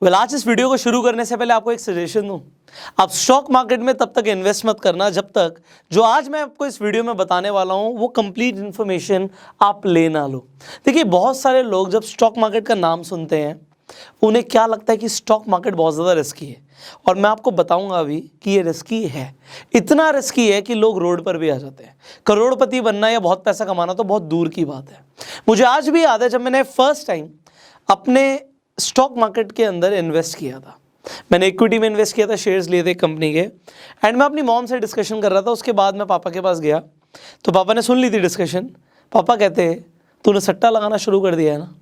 आज इस वीडियो को शुरू करने से पहले आपको एक सजेशन दूं। आप स्टॉक मार्केट में तब तक इन्वेस्ट मत करना जब तक जो आज मैं आपको इस वीडियो में बताने वाला हूं वो कंप्लीट इन्फॉर्मेशन आप ले ना लो। देखिए, बहुत सारे लोग जब स्टॉक मार्केट का नाम सुनते हैं उन्हें क्या लगता है कि स्टॉक मार्केट बहुत ज़्यादा रिस्की है, और मैं आपको बताऊंगा अभी कि ये रिस्की है। इतना रिस्की है कि लोग रोड पर भी आ जाते हैं। करोड़पति बनना या बहुत पैसा कमाना तो बहुत दूर की बात है। मुझे आज भी याद है जब मैंने फर्स्ट टाइम अपने स्टॉक मार्केट के अंदर इन्वेस्ट किया था। मैंने इक्विटी में इन्वेस्ट किया था, शेयर्स लिए थे कंपनी के, एंड मैं अपनी मॉम से डिस्कशन कर रहा था। उसके बाद मैं पापा के पास गया तो पापा ने सुन ली थी डिस्कशन। पापा कहते, तूने सट्टा लगाना शुरू कर दिया है ना।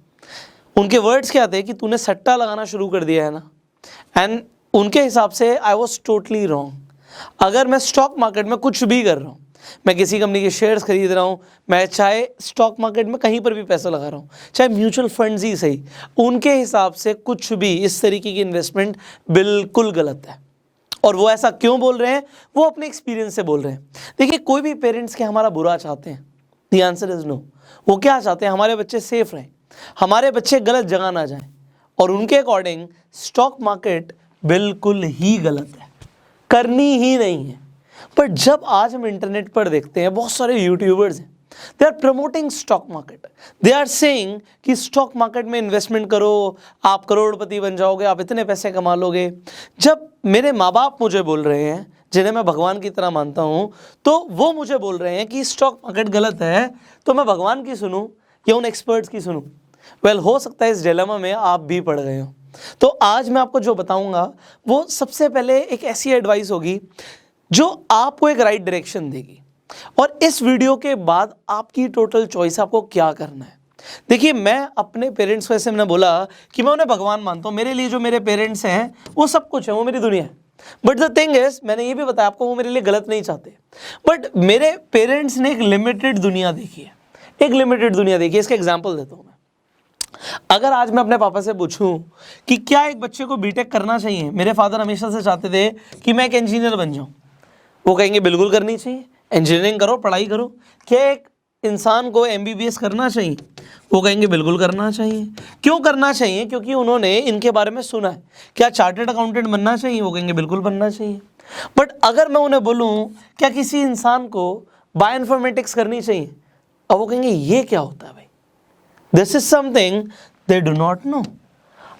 उनके वर्ड्स क्या थे कि तूने सट्टा लगाना शुरू कर दिया है ना। एंड उनके हिसाब से आई वॉज टोटली रॉन्ग। अगर मैं स्टॉक मार्केट में कुछ भी कर रहा हूँ, मैं किसी कंपनी के शेयर्स खरीद रहा हूँ, मैं चाहे स्टॉक मार्केट में कहीं पर भी पैसा लगा रहा हूँ, चाहे म्यूचुअल फंड्स ही सही, उनके हिसाब से कुछ भी इस तरीके की इन्वेस्टमेंट बिल्कुल गलत है। और वो ऐसा क्यों बोल रहे हैं? वो अपने एक्सपीरियंस से बोल रहे हैं। देखिए, कोई भी पेरेंट्स के हमारा बुरा चाहते हैं? The answer is no. वो क्या चाहते हैं? हमारे बच्चे सेफ रहें, हमारे बच्चे गलत जगह ना जाएं, और उनके अकॉर्डिंग स्टॉक मार्केट बिल्कुल ही गलत है, करनी ही नहीं है। पर जब आज हम इंटरनेट पर देखते हैं बहुत सारे यूट्यूबर्स हैं, they are promoting stock market, they are saying कि स्टॉक मार्केट में इन्वेस्टमेंट करो, आप करोड़पति बन जाओगे, आप इतने पैसे कमा लोगे। जब मेरे माँ बाप मुझे बोल रहे हैं, जिन्हें मैं भगवान की तरह मानता हूँ, तो वो मुझे बोल रहे हैं कि स्टॉक मार्केट गलत है, तो मैं भगवान की सुनूं या उन एक्सपर्ट्स की सुनूं? वेल, हो सकता है इस डिलेमा में आप भी पड़ गए हो। तो आज मैं आपको जो बताऊंगा वो सबसे पहले एक ऐसी एडवाइस होगी जो आपको एक राइट डायरेक्शन देगी, और इस वीडियो के बाद आपकी टोटल चॉइस, आपको क्या करना है। देखिए, मैं अपने पेरेंट्स को ऐसे मैंने बोला कि मैं उन्हें भगवान मानता हूँ, मेरे लिए जो मेरे पेरेंट्स हैं वो सब कुछ है, वो मेरी दुनिया है। बट द थिंग इज, मैंने ये भी बताया आपको, वो मेरे लिए गलत नहीं चाहते, बट मेरे पेरेंट्स ने एक लिमिटेड दुनिया देखी है, एक लिमिटेड दुनिया देखी है। इसका एग्जाम्पल देता हूँ मैं। अगर आज मैं अपने पापा से पूछूं कि क्या एक बच्चे को बीटेक करना चाहिए, मेरे फादर हमेशा से चाहते थे कि मैं एक इंजीनियर बन जाऊं, वो कहेंगे बिल्कुल करनी चाहिए, इंजीनियरिंग करो, पढ़ाई करो। क्या एक इंसान को एमबीबीएस करना चाहिए, वो कहेंगे बिल्कुल करना चाहिए। क्यों करना चाहिए? क्योंकि उन्होंने इनके बारे में सुना है। क्या चार्टर्ड अकाउंटेंट बनना चाहिए, वो कहेंगे बिल्कुल बनना चाहिए। बट अगर मैं उन्हें बोलूं क्या किसी इंसान को बायोइन्फॉर्मेटिक्स करनी चाहिए, अब वो कहेंगे ये क्या होता है भाई, this is something they do not know.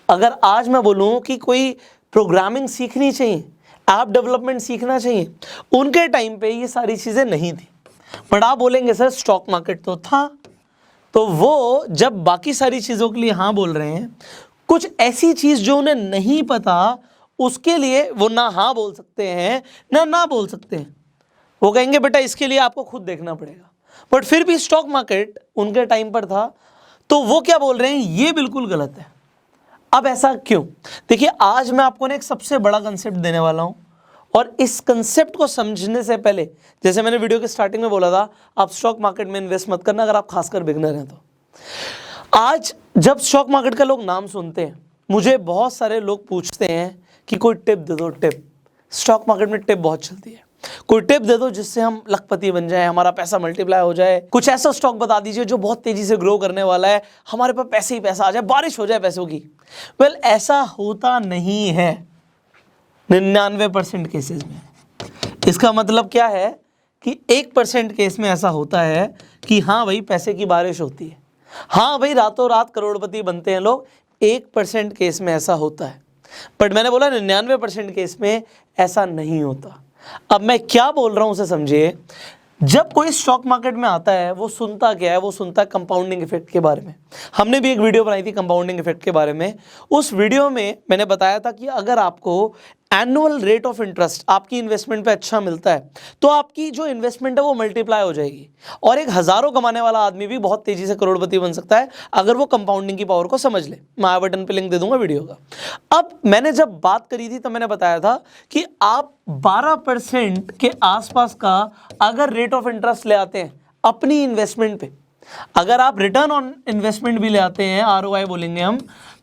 अगर आज मैं बोलूं कि कोई प्रोग्रामिंग सीखनी चाहिए, ऐप डेवलपमेंट सीखना चाहिए, उनके टाइम पे ये सारी चीज़ें नहीं थी। बट आप बोलेंगे सर स्टॉक मार्केट तो था। तो वो जब बाकी सारी चीज़ों के लिए हाँ बोल रहे हैं, कुछ ऐसी चीज़ जो उन्हें नहीं पता उसके लिए वो ना हाँ बोल सकते हैं ना बोल सकते हैं। वो कहेंगे बेटा इसके लिए आपको खुद देखना पड़ेगा। बट फिर भी स्टॉक मार्केट उनके टाइम पर था, तो वो क्या बोल रहे हैं, ये बिल्कुल गलत है। अब ऐसा क्यों? देखिए, आज मैं आपको एक सबसे बड़ा कंसेप्ट देने वाला हूं, और इस कंसेप्ट को समझने से पहले, जैसे मैंने वीडियो के स्टार्टिंग में बोला था, आप स्टॉक मार्केट में इन्वेस्ट मत करना अगर आप खासकर बिगनर हैं तो। आज जब स्टॉक मार्केट का लोग नाम सुनते हैं, मुझे बहुत सारे लोग पूछते हैं कि कोई टिप दे दो। टिप, स्टॉक मार्केट में टिप बहुत चलती है, कोई टिप दे दो जिससे हम लखपति बन जाए, हमारा पैसा मल्टीप्लाई हो जाए, कुछ ऐसा स्टॉक बता दीजिए जो बहुत तेजी से ग्रो करने वाला है, हमारे पास पैसे ही पैसा आ जाए, बारिश हो जाए पैसों की। वेल, ऐसा होता नहीं है 99% केसेस में। इसका मतलब क्या है कि 1% केस में ऐसा होता है कि हाँ भाई पैसे की बारिश होती है, हाँ भाई रातों रात करोड़पति बनते हैं लोग, 1% केस में ऐसा होता है। बट मैंने बोला 99% केस में ऐसा नहीं होता। अब मैं क्या बोल रहा हूं उसे समझिए। जब कोई स्टॉक मार्केट में आता है वो सुनता क्या है? वो सुनता है कंपाउंडिंग इफेक्ट के बारे में। हमने भी एक वीडियो बनाई थी कंपाउंडिंग इफेक्ट के बारे में। उस वीडियो में मैंने बताया था कि अगर आपको एनुअल रेट ऑफ इंटरेस्ट आपकी इन्वेस्टमेंट पे अच्छा मिलता है तो आपकी जो इन्वेस्टमेंट है वो मल्टीप्लाई हो जाएगी, और एक हजारों कमाने वाला आदमी भी बहुत तेजी से करोड़पति बन सकता है अगर वो कंपाउंडिंग की पावर को समझ ले। मैं आई बटन पे लिंक दे दूंगा वीडियो का। अब मैंने जब बात करी थी तो मैंने बताया था कि आप 12% के आसपास का अगर रेट ऑफ इंटरेस्ट ले आते हैं अपनी इन्वेस्टमेंट पे, अगर आप रिटर्न ऑन इन्वेस्टमेंट भी ले आते हैं, आरओआई बोलेंगे हम,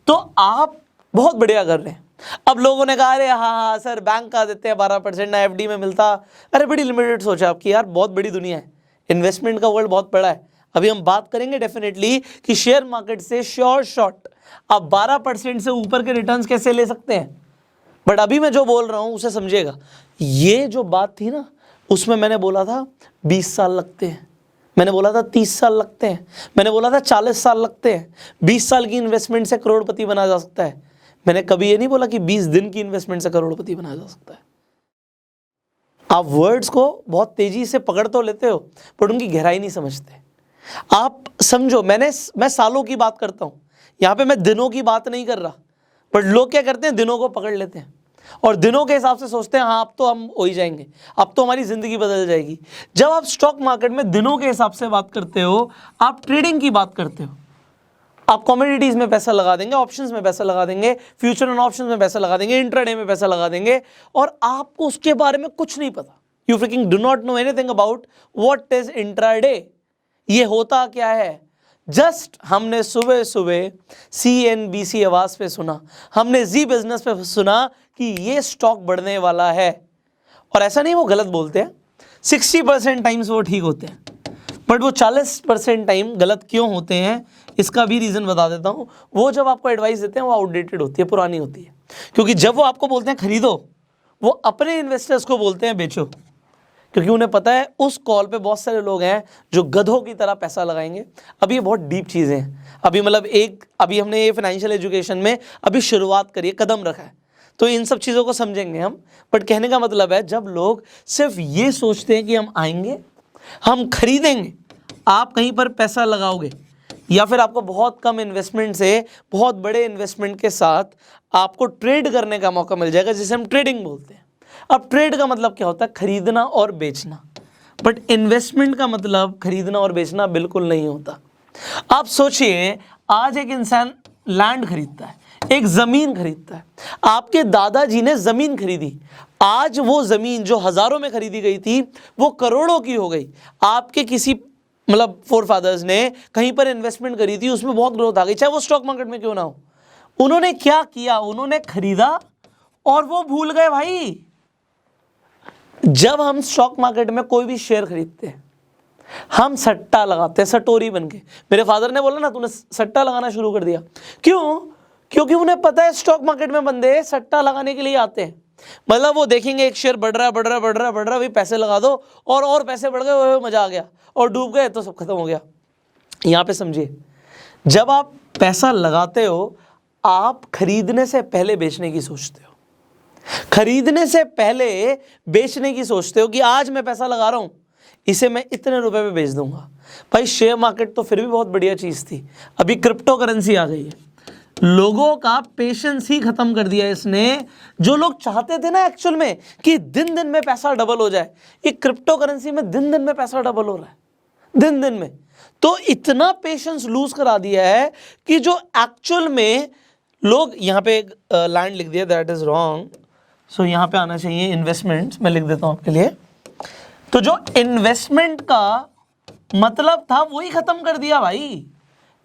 तो आप बहुत बढ़िया कर रहे हैं। अब लोगों ने कहा अरे हाँ सर बैंक का देते हैं 12% ना एफडी में मिलता। अरे बड़ी लिमिटेड सोच है आपकी यार, बहुत बड़ी दुनिया है, इन्वेस्टमेंट का वर्ल्ड बहुत बड़ा है। अभी हम बात करेंगे डेफिनेटली कि शेयर मार्केट से श्योर शॉट आप 12% से ऊपर के रिटर्न्स कैसे ले सकते हैं? बट अभी मैं जो बोल रहा हूं उसे समझिएगा। ये जो बात थी ना, उसमें मैंने बोला था 20 साल लगते हैं, मैंने बोला था 30 साल लगते हैं, मैंने बोला था 40 साल लगते हैं। 20 साल की इन्वेस्टमेंट से करोड़पति बना जा सकता है। मैंने कभी ये नहीं बोला कि 20 दिन की इन्वेस्टमेंट से करोड़पति बना जा सकता है। आप वर्ड्स को बहुत तेजी से पकड़ तो लेते हो पर उनकी गहराई नहीं समझते। आप समझो, मैं सालों की बात करता हूं, यहां पे मैं दिनों की बात नहीं कर रहा। बट लोग क्या करते हैं, दिनों को पकड़ लेते हैं और दिनों के हिसाब से सोचते हैं हाँ अब तो हम हो ही जाएंगे, अब तो हमारी जिंदगी बदल जाएगी। जब आप स्टॉक मार्केट में दिनों के हिसाब से बात करते हो, आप ट्रेडिंग की बात करते हो, आप कमोडिटीज में पैसा लगा देंगे, ऑप्शंस में पैसा लगा देंगे, फ्यूचर एंड ऑप्शंस में पैसा लगा देंगे, इंट्राडे में पैसा लगा देंगे और आपको उसके बारे में कुछ नहीं पता। You fricking do not know anything about what is intraday. ये होता क्या है? जस्ट हमने सुबह सुबह CNBC आवाज पे सुना, हमने जी बिजनेस पे सुना कि ये स्टॉक बढ़ने वाला है। और ऐसा नहीं वो गलत बोलते हैं, 60% टाइम्स वो ठीक होते हैं, बट वो 40% टाइम गलत क्यों होते हैं इसका भी रीज़न बता देता हूँ। वो जब आपको एडवाइस देते हैं वो आउटडेटेड होती है, पुरानी होती है। क्योंकि जब वो आपको बोलते हैं खरीदो, वो अपने इन्वेस्टर्स को बोलते हैं बेचो, क्योंकि उन्हें पता है उस कॉल पे बहुत सारे लोग हैं जो गधों की तरह पैसा लगाएंगे। अभी ये बहुत डीप चीज़ें हैं, अभी मतलब अभी हमने ये फाइनेंशियल एजुकेशन में अभी शुरुआत करी है, कदम रखा है, तो इन सब चीज़ों को समझेंगे हम। बट कहने का मतलब है जब लोग सिर्फ ये सोचते हैं कि हम आएंगे, हम खरीदेंगे, आप कहीं पर पैसा लगाओगे या फिर आपको बहुत कम इन्वेस्टमेंट से बहुत बड़े इन्वेस्टमेंट के साथ आपको ट्रेड करने का मौका मिल जाएगा, जिसे हम ट्रेडिंग बोलते हैं। अब ट्रेड का मतलब क्या होता है? खरीदना और बेचना। बट इन्वेस्टमेंट का मतलब खरीदना और बेचना बिल्कुल नहीं होता। आप सोचिए, आज एक इंसान लैंड खरीदता है, एक जमीन खरीदता है। आपके दादाजी ने जमीन खरीदी, आज वो जमीन जो हजारों में खरीदी गई थी वो करोड़ों की हो गई। आपके किसी मतलब फोर फादर्स ने कहीं पर इन्वेस्टमेंट करी थी, उसमें बहुत ग्रोथ आ गई, चाहे वो स्टॉक मार्केट में क्यों ना हो। उन्होंने क्या किया? उन्होंने खरीदा और वो भूल गए भाई। जब हम स्टॉक मार्केट में कोई भी शेयर खरीदते हैं, हम सट्टा लगाते हैं, सटोरी बन के। मेरे फादर ने बोला ना तूने सट्टा लगाना शुरू कर दिया, क्यों? क्योंकि उन्हें पता है स्टॉक मार्केट में बंदे सट्टा लगाने के लिए आते हैं। मतलब वो देखेंगे एक शेयर बढ़ रहा है, बढ़ रहा है, बढ़ रहा है, बढ़ रहा है, भाई पैसे लगा दो, और पैसे बढ़ गए, वो मजा आ गया, और डूब गए तो सब खत्म हो गया। यहाँ पे समझिए, जब आप पैसा लगाते हो, आप खरीदने से पहले बेचने की सोचते हो, खरीदने से पहले बेचने की सोचते हो कि आज मैं पैसा लगा रहा हूं, इसे मैं इतने रुपए में बेच दूंगा। भाई शेयर मार्केट तो फिर भी बहुत बढ़िया चीज थी, अभी क्रिप्टो करेंसी आ गई है, लोगों का पेशेंस ही खत्म कर दिया इसने। जो लोग चाहते थे ना एक्चुअल में कि दिन दिन में पैसा डबल हो जाए, ये क्रिप्टो करेंसी में दिन दिन में पैसा डबल हो रहा है, दिन दिन में। तो इतना पेशेंस लूज करा दिया है कि जो एक्चुअल में लोग, यहाँ पे एक लाइन लिख दिया, दैट इज रॉन्ग, सो यहाँ पे आना चाहिए इन्वेस्टमेंट्स, मैं लिख देता हूं आपके लिए। तो जो इन्वेस्टमेंट का मतलब था वही खत्म कर दिया भाई,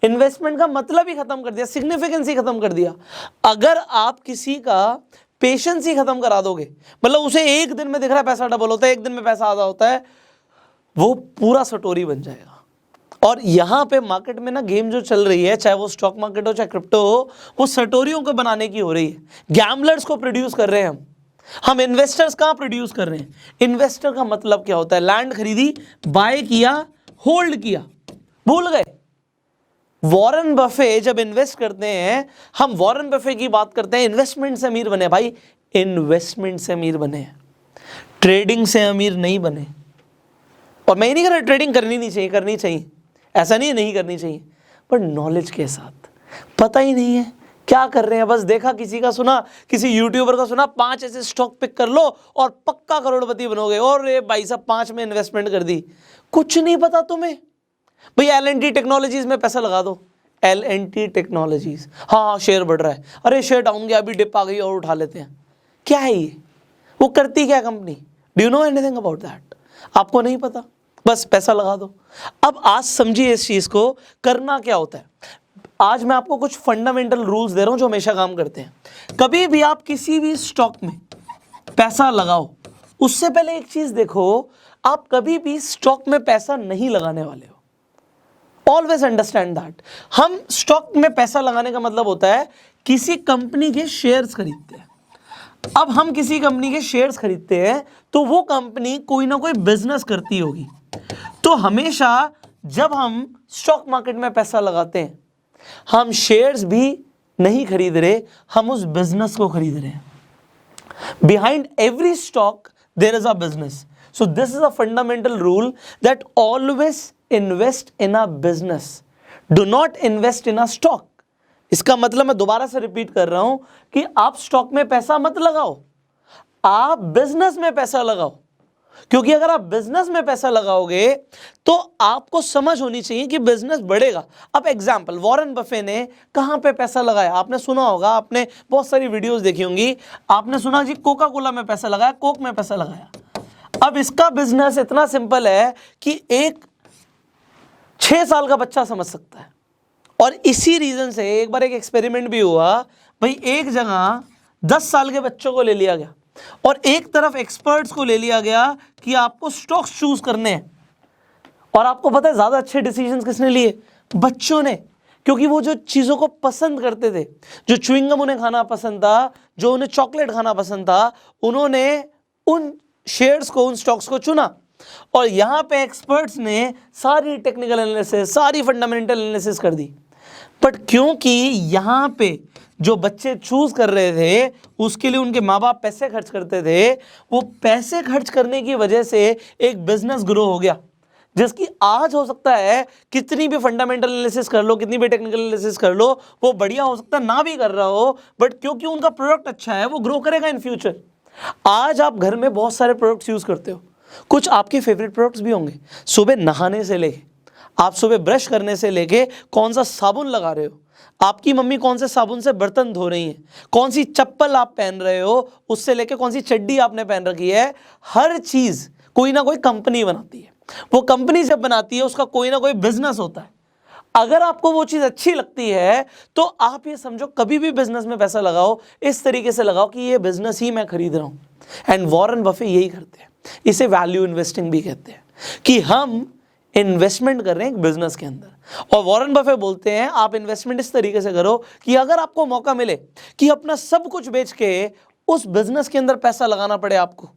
इन्वेस्टमेंट का मतलब ही खत्म कर दिया, सिग्निफिकेंस ही खत्म कर दिया। अगर आप किसी का पेशेंस ही खत्म करा दोगे, मतलब उसे एक दिन में दिख रहा है पैसा डबल होता है, एक दिन में पैसा आधा होता है, वो पूरा सटोरी बन जाएगा। और यहाँ पे मार्केट में ना गेम जो चल रही है, चाहे वो स्टॉक मार्केट हो चाहे क्रिप्टो हो, वो सटोरियों को बनाने की हो रही है, गैम्बलर्स को प्रोड्यूस कर रहे हैं हम इन्वेस्टर्स कहाँ प्रोड्यूस कर रहे हैं? इन्वेस्टर का मतलब क्या होता है? लैंड खरीदी, बाय किया, होल्ड किया, भूल गए। वॉरेन बफे जब इन्वेस्ट करते हैं, हम वॉरेन बफे की बात करते हैं, इन्वेस्टमेंट से अमीर बने भाई, इन्वेस्टमेंट से अमीर बने, ट्रेडिंग से अमीर नहीं बने। और मैं नहीं कह रहा ट्रेडिंग करनी नहीं चाहिए, करनी चाहिए, ऐसा नहीं करनी चाहिए, पर नॉलेज के साथ। पता ही नहीं है क्या कर रहे हैं, बस देखा, किसी का सुना, किसी यूट्यूबर का सुना, 5 ऐसे स्टॉक पिक कर लो और पक्का करोड़पति बनोगे, और ये भाई साहब 5 में इन्वेस्टमेंट कर दी, कुछ नहीं पता तुम्हें। भाई L&T टेक्नोलॉजीज में पैसा लगा दो, L&T टेक्नोलॉजीज, हाँ शेयर बढ़ रहा है, अरे शेयर डाउन गया, अभी डिप आ गई और उठा लेते हैं। क्या है ये? वो करती क्या company? Do you know anything about that? आपको नहीं पता, बस पैसा लगा दो। अब आज समझिए इस चीज को, करना क्या होता है। आज मैं आपको कुछ फंडामेंटल रूल्स दे रहा हूं जो हमेशा काम करते हैं। कभी भी आप किसी भी स्टॉक में पैसा लगाओ, उससे पहले एक चीज देखो, आप कभी भी स्टॉक में पैसा नहीं लगाने वाले हो। Always understand that. हम स्टॉक में पैसा लगाने का मतलब होता है किसी कंपनी के शेयर्स खरीदते हैं। अब हम किसी कंपनी के शेयर्स खरीदते हैं तो वो कंपनी कोई ना कोई बिजनेस करती होगी। तो हमेशा जब हम स्टॉक मार्केट में पैसा लगाते हैं, हम शेयर्स भी नहीं खरीद रहे, हम उस बिजनेस को खरीद रहे हैं। Behind every stock there is a business. So this is a fundamental rule that always invest in a business, do not invest in a stock. इसका मतलब मैं दोबारा से रिपीट कर रहा हूं कि आप स्टॉक में पैसा मत लगाओ, आप बिजनेस में पैसा लगाओ। क्योंकि अगर आप बिजनेस में पैसा लगाओगे तो आपको समझ होनी चाहिए कि बिजनेस बढ़ेगा। अब एग्जांपल, वॉरेन बफे ने कहां पे पैसा लगाया? आपने सुना होगा, आपने बहुत सारी वीडियोस देखी होंगी, आपने सुना जी कोका कोला में पैसा लगाया, कोक में पैसा लगाया। अब इसका बिजनेस इतना सिंपल है कि एक 6 साल का बच्चा समझ सकता है। और इसी रीजन से एक बार एक एक्सपेरिमेंट भी हुआ, भाई एक जगह 10 साल के बच्चों को ले लिया गया और एक तरफ एक्सपर्ट्स को ले लिया गया कि आपको स्टॉक्स चूज करने हैं। और आपको पता है ज्यादा अच्छे डिसीजंस किसने लिए? बच्चों ने। क्योंकि वो जो चीजों को पसंद करते थे, जो च्युइंगम उन्हें खाना पसंद था, जो उन्हें चॉकलेट खाना पसंद था, उन्होंने उन शेयर्स को, उन स्टॉक्स को चुना। और यहां पे एक्सपर्ट्स ने सारी टेक्निकल एनालिसिस, सारी फंडामेंटल एनालिसिस कर दी। बट क्योंकि यहां पे जो बच्चे चूज कर रहे थे उसके लिए उनके माँ बाप पैसे खर्च करते थे, वो पैसे खर्च करने की वजह से एक बिजनेस ग्रो हो गया, जिसकी आज हो सकता है कितनी भी फंडामेंटल एनालिसिस कर लो, कितनी भी टेक्निकल एनालिसिस कर लो, वो बढ़िया हो सकता है ना भी कर रहा हो, बट क्योंकि उनका प्रोडक्ट अच्छा है वो ग्रो करेगा इन फ्यूचर। आज आप घर में बहुत सारे प्रोडक्ट्स यूज करते हो, कुछ आपके फेवरेट प्रोडक्ट्स भी होंगे। सुबह नहाने से लेके, आप सुबह ब्रश करने से लेके कौन सा साबुन लगा रहे हो, आपकी मम्मी कौन से साबुन से बर्तन धो रही हैं, कौन सी चप्पल आप पहन रहे हो, उससे लेके कौन सी चड्डी आपने पहन रखी है, हर चीज कोई ना कोई कंपनी बनाती है। वो कंपनी जब बनाती है उसका कोई ना कोई बिजनेस होता है। अगर आपको वो चीज अच्छी लगती है तो आप ये समझो, कभी भी बिजनेस में पैसा लगाओ इस तरीके से लगाओ कि ये बिजनेस ही मैं खरीद रहा हूं। एंड वॉरेन बफे यही करते हैं, इसे वैल्यू इन्वेस्टिंग भी कहते हैं, कि हम इन्वेस्टमेंट कर रहे हैं एक बिजनेस के अंदर। और वॉरेन बफे बोलते हैं आप इन्वेस्टमेंट इस तरीके से करो कि अगर आपको मौका मिले कि अपना सब कुछ बेच के उस बिजनेस के अंदर पैसा लगाना पड़े आपको,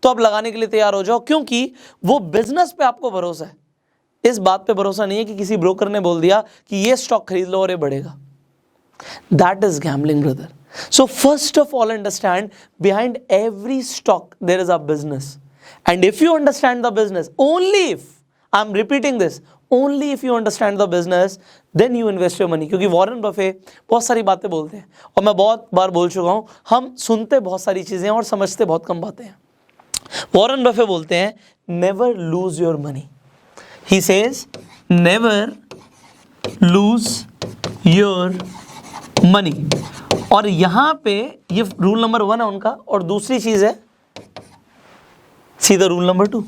तो आप लगाने के लिए तैयार हो जाओ, क्योंकि वो बिजनेस पे आपको भरोसा है। इस बात पे भरोसा नहीं है कि किसी ब्रोकर ने बोल दिया कि ये स्टॉक खरीद लो और ये बढ़ेगा। That is gambling brother. So first of all understand, behind every stock there is a business, and if you understand the business, only if, I am repeating this, only if you understand the business, then you invest your money. क्योंकि Warren Buffett बहुत सारी बातें बोलते हैं और मैं बहुत बार बोल चुका हूं, हम सुनते बहुत सारी चीजें और समझते बहुत कम बातें हैं। वॉरेन बफे बोलते हैं never lose your money. He says never lose your money। और यहां पे ये रूल नंबर 1 है उनका, और दूसरी चीज है सीधा रूल नंबर 2,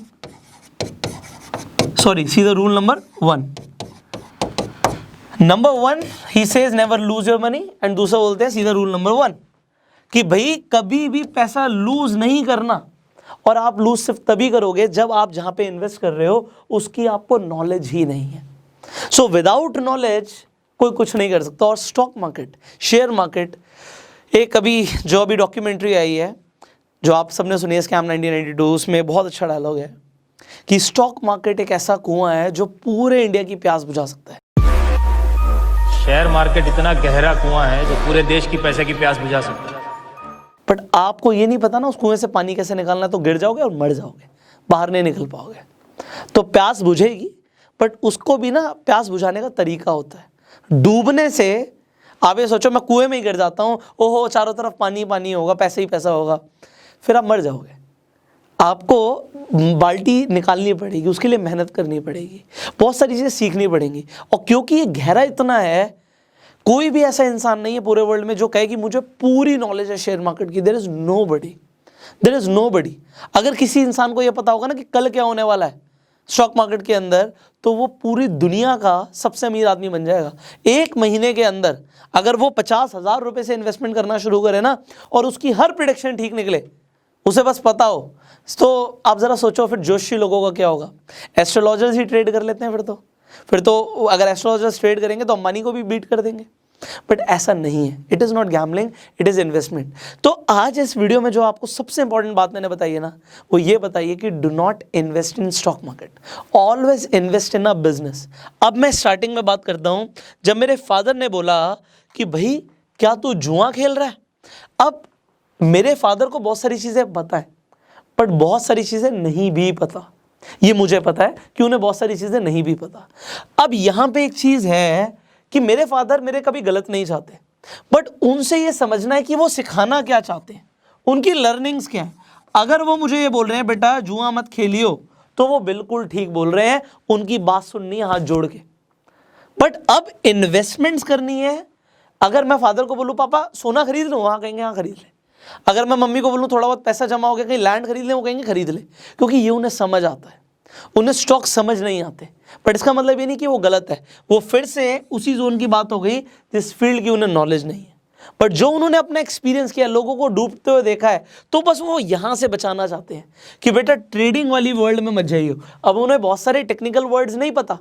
सॉरी सीधा rule number 1। Number 1 he says never lose your money, and दूसरा बोलते हैं सीधा रूल नंबर 1 कि भाई कभी भी पैसा लूज नहीं करना। और आप लूज सिर्फ तभी करोगे जब आप जहां पे इन्वेस्ट कर रहे हो उसकी आपको नॉलेज ही नहीं है। सो विदाउट नॉलेज कोई कुछ नहीं कर सकता। और स्टॉक मार्केट, शेयर मार्केट, एक अभी जो अभी डॉक्यूमेंट्री आई है जो आप सबने सुनी है, स्कैम 1992, उसमें बहुत अच्छा डायलॉग है कि स्टॉक मार्केट एक ऐसा कुआं है जो पूरे इंडिया की प्यास बुझा सकता है। शेयर मार्केट इतना गहरा कुआं है जो पूरे देश की पैसे की प्यास बुझा सकता है। बट आपको ये नहीं पता ना उस कुएं से पानी कैसे निकालना है, तो गिर जाओगे और मर जाओगे, बाहर नहीं निकल पाओगे। तो प्यास बुझेगी, बट उसको भी ना प्यास बुझाने का तरीका होता है। डूबने से आप ये सोचो मैं कुएं में ही गिर जाता हूँ, ओहो चारों तरफ पानी पानी होगा, पैसे ही पैसा होगा, फिर आप मर जाओगे। आपको बाल्टी निकालनी पड़ेगी, उसके लिए मेहनत करनी पड़ेगी, बहुत सारी चीज़ें सीखनी पड़ेंगी। और क्योंकि ये गहरा इतना है, कोई भी ऐसा इंसान नहीं है पूरे वर्ल्ड में जो कहे कि मुझे पूरी नॉलेज है शेयर मार्केट की। There is nobody. अगर किसी इंसान को यह पता होगा ना कि कल क्या होने वाला है स्टॉक मार्केट के अंदर, तो वो पूरी दुनिया का सबसे अमीर आदमी बन जाएगा। 1 महीने के अंदर अगर वो 50,000 रुपए से इन्वेस्टमेंट करना शुरू करे ना, और उसकी हर प्रेडिक्शन ठीक निकले, उसे बस पता हो, तो आप जरा सोचो फिर जोशी लोगों का क्या होगा। एस्ट्रोलॉजर्स ही ट्रेड कर लेते हैं फिर तो। फिर तो अगर एस्ट्रोलॉजर्स ट्रेड करेंगे तो अंबानी को भी बीट कर देंगे, बट ऐसा नहीं है। It is not gambling, it is investment. तो आज इस वीडियो में जो आपको सबसे इंपॉर्टेंट बात मैंने बताई है ना, वो ये बताइए कि do not invest in stock market, always invest in a business. अब मैं स्टार्टिंग में बात करता हूँ, जब मेरे फादर ने बोला कि भाई क्या तू जुआ खेल रहा है। अब मेरे फादर को बहुत सारी चीज़ें पता है, बट बहुत सारी चीज़ें नहीं भी पता। ये मुझे पता है कि उन्हें बहुत सारी चीज़ें नहीं भी पता। अब यहाँ पे एक चीज़ है कि मेरे फादर मेरे कभी गलत नहीं चाहते, बट उनसे ये समझना है कि वो सिखाना क्या चाहते हैं, उनकी लर्निंग्स क्या है। अगर वो मुझे ये बोल रहे हैं बेटा जुआ मत खेलियो, तो वो बिल्कुल ठीक बोल रहे हैं, उनकी बात सुननी है हाथ जोड़ के। बट अब इन्वेस्टमेंट्स करनी है। अगर मैं फादर को बोलूँ पापा सोना खरीद लो, हाँ कहेंगे हाँ खरीद ले। अगर मैं मम्मी को बोलूँ थोड़ा बहुत पैसा जमा हो गया कहीं लैंड खरीद ले, वो कहेंगे खरीद ले, क्योंकि ये उन्हें समझ आता है। उन्हें स्टॉक समझ नहीं आते, बट इसका मतलब ये नहीं कि वो गलत है, वो फिर से उसी जोन की बात हो गई जिस फील्ड की उन्हें नॉलेज नहीं है। बट जो उन्होंने अपना एक्सपीरियंस किया, लोगों को डूबते हुए देखा है, तो बस वो यहाँ से बचाना चाहते हैं कि बेटा ट्रेडिंग वाली वर्ल्ड में मत जाइए। अब उन्हें बहुत सारे टेक्निकल वर्ड्स नहीं पता,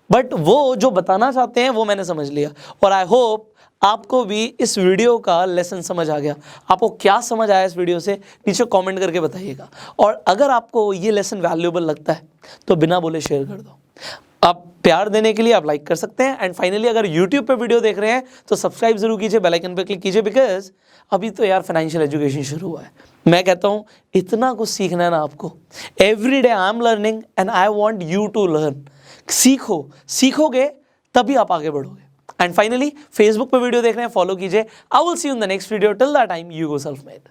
बट वो जो बताना चाहते हैं वो मैंने समझ लिया। और आई होप आपको भी इस वीडियो का लेसन समझ आ गया। आपको क्या समझ आया इस वीडियो से, नीचे कमेंट करके बताइएगा। और अगर आपको ये लेसन वैल्यूएबल लगता है तो बिना बोले शेयर कर दो। आप प्यार देने के लिए आप लाइक कर सकते हैं। एंड फाइनली अगर YouTube पे वीडियो देख रहे हैं तो सब्सक्राइब जरूर कीजिए, बेल आइकन पे क्लिक कीजिए, बिकॉज अभी तो यार फाइनेंशियल एजुकेशन शुरू हुआ है। मैं कहता हूँ इतना कुछ सीखना है ना आपको। Every day I am learning and I want you to learn. सीखो, सीखोगे तभी आप आगे बढ़ोगे। एंड फाइनली फेसबुक पे वीडियो देख रहे हैं, फॉलो कीजिए। I will see you in the next video. Till that time you go self made.